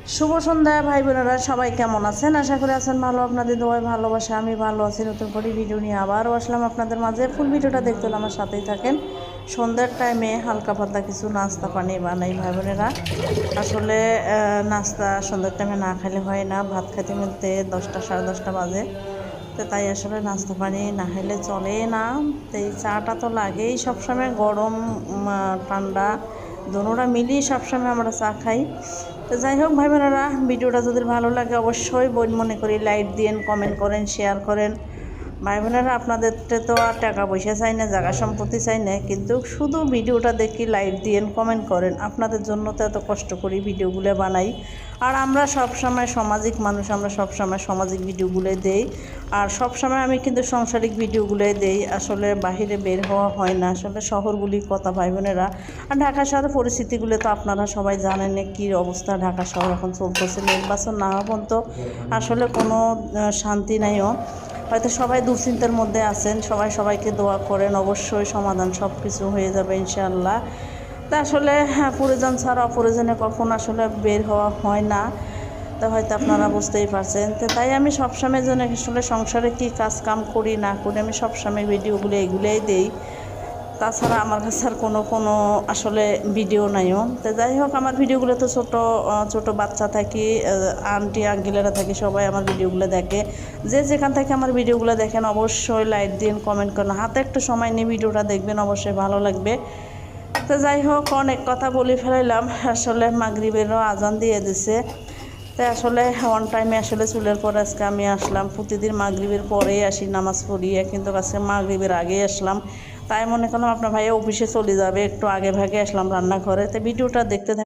শুভ সন্ধ্যা ভাই বোনেরা, সবাই কেমন আছেন? আশা করি আছেন ভালো। আপনাদের দোয়ায় ভালোবাসা আমি ভালো আছি। নতুন করে ভিডিও নিয়ে আবারও আসলাম আপনাদের মাঝে। ফুল ভিডিওটা দেখতে হলে আমার সাথেই থাকেন। সন্ধ্যার টাইমে হালকা পাতলা কিছু নাস্তা পানি বানাই ভাই বোনেরা। আসলে নাস্তা সন্ধ্যার টাইমে না খেলে হয় না। ভাত খেতে মিলতে 10টা সাড়ে 10টা বাজে। তো তাই আসলে নাস্তা পানি না খেলে চলে না। তো এই চাটা তো লাগেই সবসময়, গরম ঠান্ডা দোনোটা মিলিয়ে সবসময় আমরা চা খাই। তো যাই হোক ভাই বোনেরা, ভিডিওটা যদি ভালো লাগে অবশ্যই বোন মনে করি লাইক দিন, কমেন্ট করেন, শেয়ার করেন। ভাই বোনেরা, আপনাদের তো আর টাকা পয়সা চাই না, জায়গা সম্পত্তি চাই না, কিন্তু শুধু ভিডিওটা দেখি লাইক দিন, কমেন্ট করেন। আপনাদের জন্য তো এত কষ্ট করি ভিডিওগুলো বানাই। আর আমরা সবসময় সামাজিক মানুষ, আমরা সবসময় সামাজিক ভিডিওগুলো দেই। আর সবসময় আমি কিন্তু সাংসারিক ভিডিওগুলোই দেই। আসলে বাহিরে বের হওয়া হয় না, আসলে শহরগুলির কথা ভাই বোনেরা। আর ঢাকা শহরের পরিস্থিতিগুলো তো আপনারা সবাই জানেন কী অবস্থা। ঢাকা শহর এখন চলতেছে, নির্বাচন না হওয়া পর্যন্ত আসলে কোনো শান্তি নাইও। হয়তো সবাই দুশ্চিন্তার মধ্যে আছেন, সবাই সবাইকে দোয়া করেন, অবশ্যই সমাধান সব কিছু হয়ে যাবে ইনশাআল্লাহ। তা আসলে প্রয়োজন ছাড়া অপ্রয়োজনে কখন আসলে বের হওয়া হয় না। তো হয়তো আপনারা বুঝতেই পারছেন। তো তাই আমি সবসময় যেন আসলে সংসারে কী কাজ কাম করি না করি, আমি সবসময় ভিডিওগুলো এগুলোই দিই। তাছাড়া আমার কাছে আর কোনো আসলে ভিডিও নাইও। তো যাই হোক, আমার ভিডিওগুলো তো ছোটো বাচ্চা থাকি, আন্টি আঙ্কেলেরা থাকি, সবাই আমার ভিডিওগুলো দেখে। যে যেখান থেকে আমার ভিডিওগুলো দেখেন অবশ্যই লাইক দিন, কমেন্ট করেন, হাতে একটু সময় নিয়ে ভিডিওটা দেখবেন, অবশ্যই ভালো লাগবে। তো যাই হোক, অনেক কথা বলে ফেলাইলাম। আসলে মাগরিবেরও আজান দিয়ে দিছে। তাই আসলে ওয়ান টাইমে আসলে চুলের পর আজকে আমি আসলাম। প্রতিদিন মাগরিবের পরেই আসি নামাজ পড়িয়ে, কিন্তু আজকে মাগরিবের আগেই আসলাম। তাই মনে করলাম আপনার ভাইয়া অফিসে চলে যাবে, একটু আগে ভাগে আসলাম রান্নাঘরে। তো ভিডিওটা দেখতে